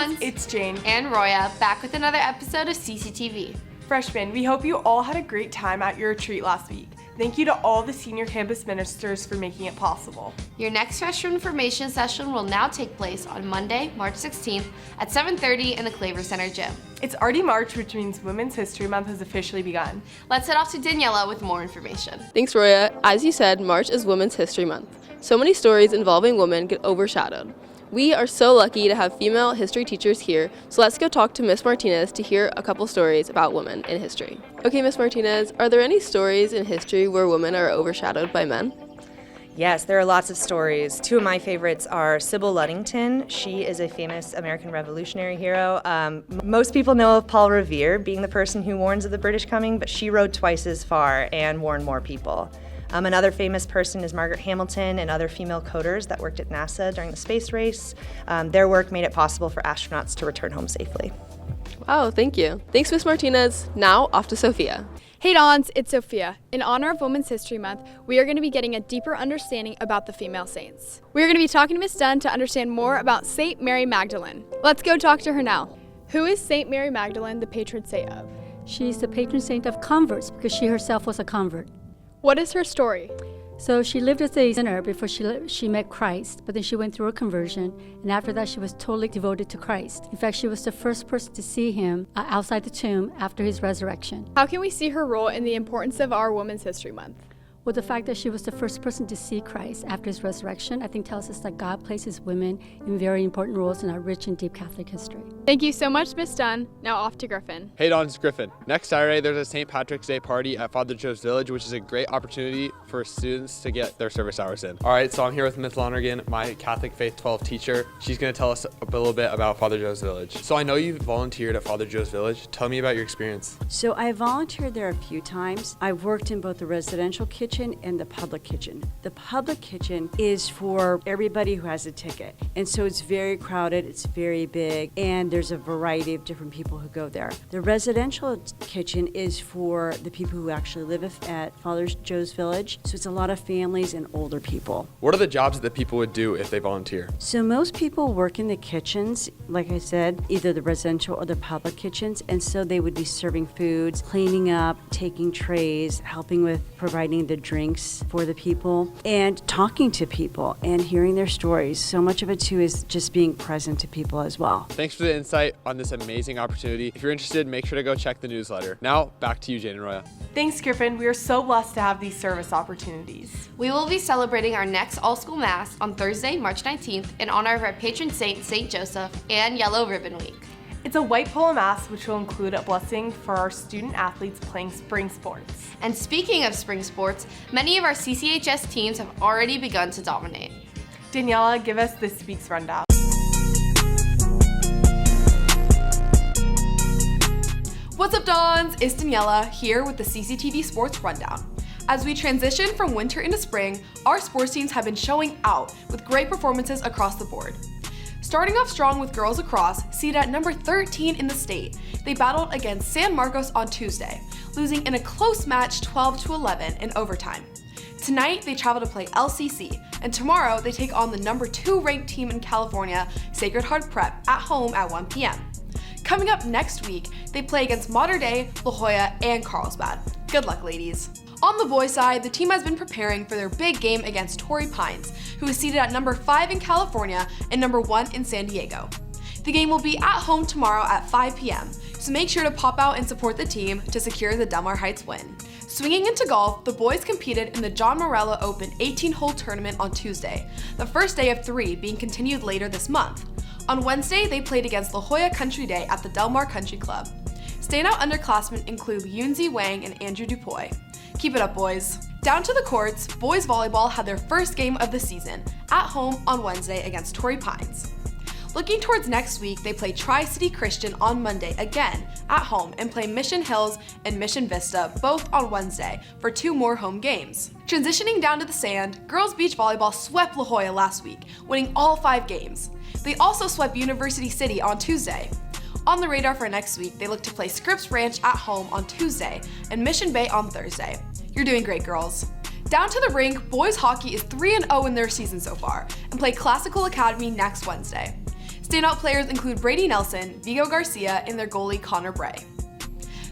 Dons. It's Jane. And Roya, back with another episode of CCTV. Freshmen, we hope you all had a great time at your retreat last week. Thank you to all the senior campus ministers for making it possible. Your next freshman information session will now take place on Monday, March 16th at 7:30 in the Claver Center gym. It's already March, which means Women's History Month has officially begun. Let's head off to Daniela with more information. Thanks, Roya. As you said, March is Women's History Month. So many stories involving women get overshadowed. We are so lucky to have female history teachers here, so let's go talk to Miss Martinez to hear a couple stories about women in history. Okay, Miss Martinez, are there any stories in history where women are overshadowed by men? Yes, there are lots of stories. Two of my favorites are Sybil Ludington. She is a famous American Revolutionary hero. Most people know of Paul Revere being the person who warns of the British coming, but she rode twice as far and warned more people. Another famous person is Margaret Hamilton and other female coders that worked at NASA during the space race. Their work made it possible for astronauts to return home safely. Wow, thank you. Thanks, Miss Martinez. Now, off to Sophia. Hey Dons, it's Sophia. In honor of Women's History Month, we are going to be getting a deeper understanding about the female saints. We are going to be talking to Miss Dunn to understand more about Saint Mary Magdalene. Let's go talk to her now. Who is Saint Mary Magdalene the patron saint of? She's the patron saint of converts because she herself was a convert. What is her story? So she lived as a sinner before she met Christ, but then she went through a conversion, and after that she was totally devoted to Christ. In fact, she was the first person to see him outside the tomb after his resurrection. How can we see her role in the importance of our Women's History Month? Well, the fact that she was the first person to see Christ after his resurrection, I think tells us that God places women in very important roles in our rich and deep Catholic history. Thank you so much, Miss Dunn. Now off to Griffin. Hey Don, it's Griffin. Next Saturday, there's a St. Patrick's Day party at Father Joe's Village, which is a great opportunity for students to get their service hours in. All right, so I'm here with Ms. Lonergan, my Catholic Faith 12 teacher. She's going to tell us a little bit about Father Joe's Village. So I know you volunteered at Father Joe's Village. Tell me about your experience. So I volunteered there a few times. I've worked in both the residential kitchen and the public kitchen. The public kitchen is for everybody who has a ticket. And so it's very crowded, it's very big, and there's a variety of different people who go there. The residential kitchen is for the people who actually live at Father Joe's Village. So it's a lot of families and older people. What are the jobs that the people would do if they volunteer? So most people work in the kitchens, like I said, either the residential or the public kitchens, and so they would be serving foods, cleaning up, taking trays, helping with providing the drinks for the people, and talking to people and hearing their stories. So much of it too is just being present to people as well. Thanks for the insight on this amazing opportunity. If you're interested, make sure to go check the newsletter. Now, back to you, Jane and Roya. Thanks, Griffin. We are so blessed to have these service opportunities. We will be celebrating our next all-school mass on Thursday, March 19th in honor of our patron saint, St. Joseph, and Yellow Ribbon Week. It's a white polo mass, which will include a blessing for our student athletes playing spring sports. And speaking of spring sports, many of our CCHS teams have already begun to dominate. Daniela, give us this week's rundown. What's up, Dons? It's Daniela here with the CCTV Sports Rundown. As we transition from winter into spring, our sports teams have been showing out with great performances across the board. Starting off strong with girls lacrosse, seated at number 13 in the state, they battled against San Marcos on Tuesday, losing in a close match 12-11 in overtime. Tonight, they travel to play LCC, and tomorrow they take on the number 2 ranked team in California, Sacred Heart Prep, at home at 1 p.m. Coming up next week, they play against Mater Dei, La Jolla, and Carlsbad. Good luck, ladies. On the boys' side, the team has been preparing for their big game against Torrey Pines, who is seated at number 5 in California and number 1 in San Diego. The game will be at home tomorrow at 5 p.m., so make sure to pop out and support the team to secure the Del Mar Heights win. Swinging into golf, the boys competed in the John Morello Open 18-hole tournament on Tuesday, the first day of 3 being continued later this month. On Wednesday, they played against La Jolla Country Day at the Del Mar Country Club. Standout underclassmen include Yunzi Wang and Andrew Dupuy. Keep it up, boys. Down to the courts, boys volleyball had their first game of the season, at home on Wednesday against Torrey Pines. Looking towards next week, they play Tri-City Christian on Monday again, at home, and play Mission Hills and Mission Vista both on Wednesday for 2 more home games. Transitioning down to the sand, girls beach volleyball swept La Jolla last week, winning all 5 games. They also swept University City on Tuesday. On the radar for next week, they look to play Scripps Ranch at home on Tuesday and Mission Bay on Thursday. You're doing great, girls. Down to the rink, boys hockey is 3-0 in their season so far and play Classical Academy next Wednesday. Standout players include Brady Nelson, Vigo Garcia, and their goalie Connor Bray.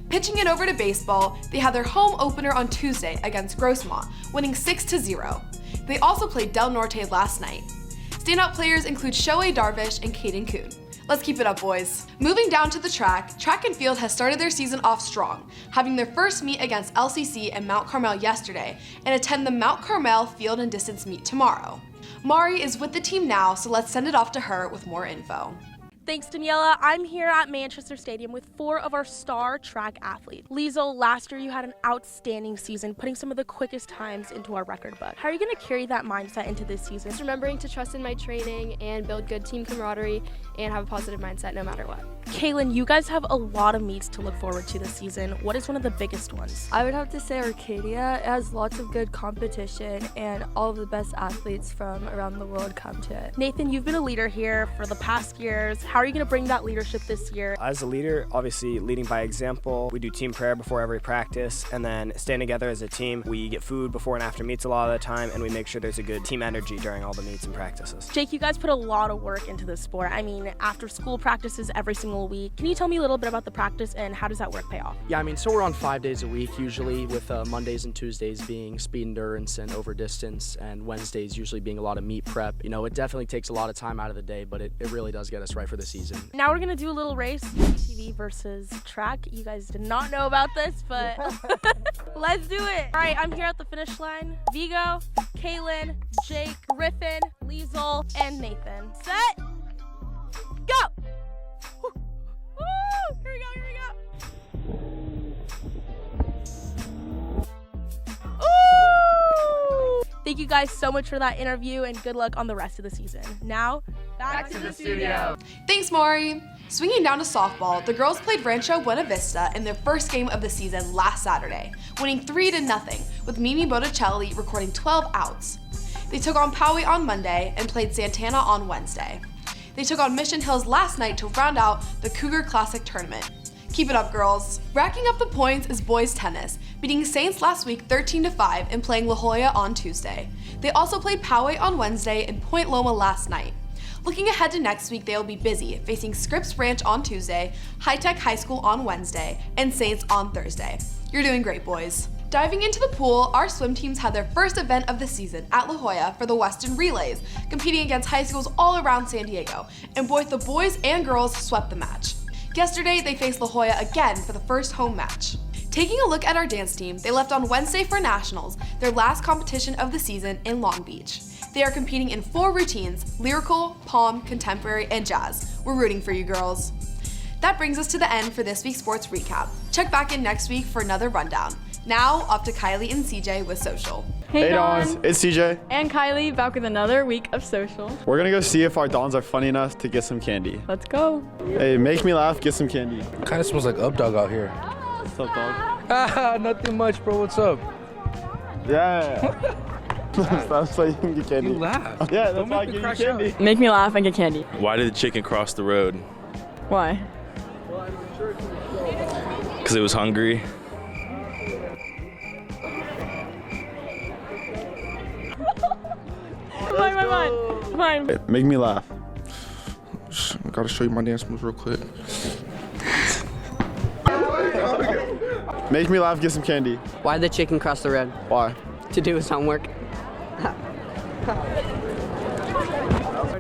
Pitching it over to baseball, they had their home opener on Tuesday against Grossmont, winning 6-0. They also played Del Norte last night. Standout players include Shohei Darvish and Caden Kuhn. Let's keep it up, boys. Moving down to the track and field has started their season off strong, having their first meet against LCC and Mount Carmel yesterday, and attend the Mount Carmel field and distance meet tomorrow. Mari is with the team now, so let's send it off to her with more info. Thanks, Daniela. I'm here at Manchester Stadium with 4 of our star track athletes. Liesl, last year you had an outstanding season, putting some of the quickest times into our record book. How are you going to carry that mindset into this season? Just remembering to trust in my training and build good team camaraderie and have a positive mindset no matter what. Kaylin, you guys have a lot of meets to look forward to this season. What is one of the biggest ones? I would have to say Arcadia. It has lots of good competition and all of the best athletes from around the world come to it. Nathan, you've been a leader here for the past years. How are you going to bring that leadership this year? As a leader, obviously leading by example. We do team prayer before every practice, and then staying together as a team. We get food before and after meets a lot of the time, and we make sure there's a good team energy during all the meets and practices. Jake, you guys put a lot of work into this sport. I mean, after school practices every single week. Can you tell me a little bit about the practice and how does that work pay off? Yeah, I mean, so we're on 5 days a week usually, with Mondays and Tuesdays being speed endurance and over distance, and Wednesdays usually being a lot of meet prep. You know, it definitely takes a lot of time out of the day, but it really does get us right for the season. Now we're gonna do a little race, TV versus track. You guys did not know about this, but let's do it. All right, I'm here at the finish line. Vigo, Kaylin, Jake, Griffin, Liesl, and Nathan. Set, go! Woo! Here we go, here we go. Ooh! Thank you guys so much for that interview and good luck on the rest of the season. Now, back to the studio. Thanks, Mari. Swinging down to softball, the girls played Rancho Buena Vista in their first game of the season last Saturday, winning 3-0, with Mimi Botticelli recording 12 outs. They took on Poway on Monday and played Santana on Wednesday. They took on Mission Hills last night to round out the Cougar Classic tournament. Keep it up, girls. Racking up the points is boys tennis, beating Saints last week 13-5 and playing La Jolla on Tuesday. They also played Poway on Wednesday and Point Loma last night. Looking ahead to next week, they will be busy, facing Scripps Ranch on Tuesday, High Tech High School on Wednesday, and Saints on Thursday. You're doing great, boys. Diving into the pool, our swim teams had their first event of the season at La Jolla for the Western Relays, competing against high schools all around San Diego, and both the boys and girls swept the match. Yesterday, they faced La Jolla again for the first home match. Taking a look at our dance team, they left on Wednesday for Nationals, their last competition of the season in Long Beach. They are competing in 4 routines: lyrical, palm, contemporary, and jazz. We're rooting for you, girls. That brings us to the end for this week's sports recap. Check back in next week for another rundown. Now, off to Kylie and CJ with Social. Hey Dons, it's CJ. And Kylie, back with another week of Social. We're gonna go see if our Dons are funny enough to get some candy. Let's go. Hey, make me laugh, get some candy. Kind of smells like Up Dog out here. What's up, dog? Nothing much, bro. What's up? Yeah. That's why you can get candy. You laugh. Yeah, that's why I give you candy. Make me laugh and get candy. Why did the chicken cross the road? Why? Because it was hungry. Fine. Make me laugh. I gotta show you my dance moves real quick. Make me laugh, get some candy. Why did the chicken cross the road? Why? To do his homework.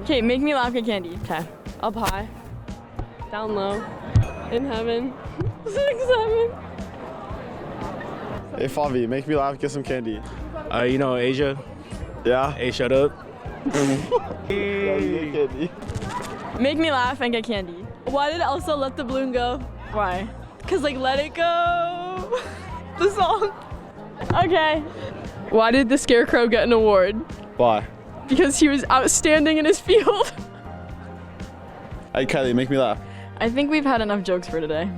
Okay, make me laugh, get candy. Okay. Up high, down low, in heaven, 6, 7. Hey Favi, make me laugh, get some candy. You know Asia? Yeah? Hey, shut up. Hey. Make me laugh and get candy. Why did Elsa let the balloon go? Why? Cause like let it go. The song. Okay. Why did the Scarecrow get an award? Why? Because he was outstanding in his field. Hey Kylie, make me laugh. I think we've had enough jokes for today.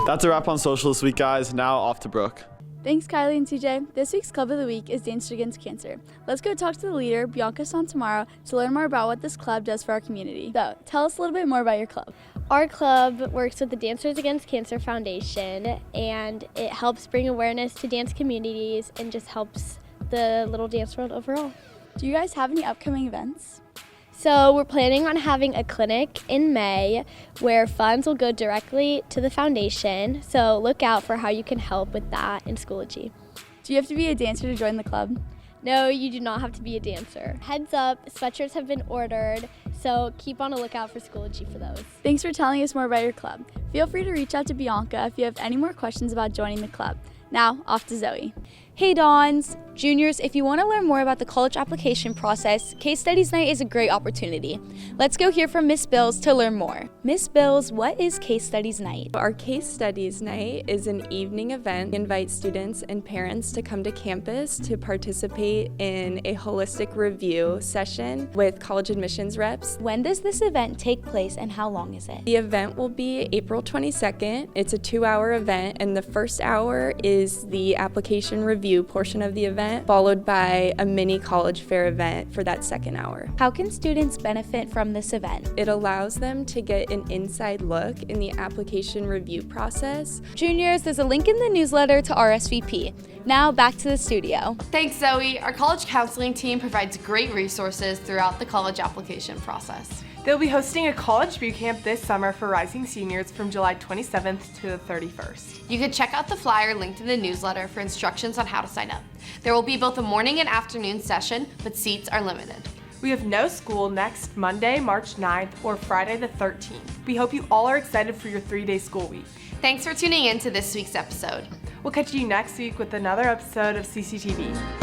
That's a wrap on Social this week, guys. Now off to Brooke. Thanks, Kylie and CJ. This week's Club of the Week is Dancers Against Cancer. Let's go talk to the leader, Bianca Santamaro, to learn more about what this club does for our community. So, tell us a little bit more about your club. Our club works with the Dancers Against Cancer Foundation, and it helps bring awareness to dance communities and just helps the little dance world overall. Do you guys have any upcoming events? So we're planning on having a clinic in May where funds will go directly to the foundation. So look out for how you can help with that in Schoology. Do you have to be a dancer to join the club? No, you do not have to be a dancer. Heads up, sweatshirts have been ordered, so keep on a lookout for Schoology for those. Thanks for telling us more about your club. Feel free to reach out to Bianca if you have any more questions about joining the club. Now, off to Zoe. Hey Dons! Juniors, if you want to learn more about the college application process, Case Studies Night is a great opportunity. Let's go hear from Miss Bills to learn more. Miss Bills, what is Case Studies Night? Our Case Studies Night is an evening event. We invite students and parents to come to campus to participate in a holistic review session with college admissions reps. When does this event take place and how long is it? The event will be April 22nd. It's a 2-hour event, and the first hour is the application review portion of the event, followed by a mini college fair event for that second hour. How can students benefit from this event? It allows them to get an inside look in the application review process. Juniors, there's a link in the newsletter to RSVP. Now back to the studio. Thanks, Zoe. Our college counseling team provides great resources throughout the college application process. They'll be hosting a college boot camp this summer for rising seniors from July 27th to the 31st. You can check out the flyer linked in the newsletter for instructions on how to sign up. There will be both a morning and afternoon session, but seats are limited. We have no school next Monday, March 9th or Friday the 13th. We hope you all are excited for your 3-day school week. Thanks for tuning in to this week's episode. We'll catch you next week with another episode of CCTV.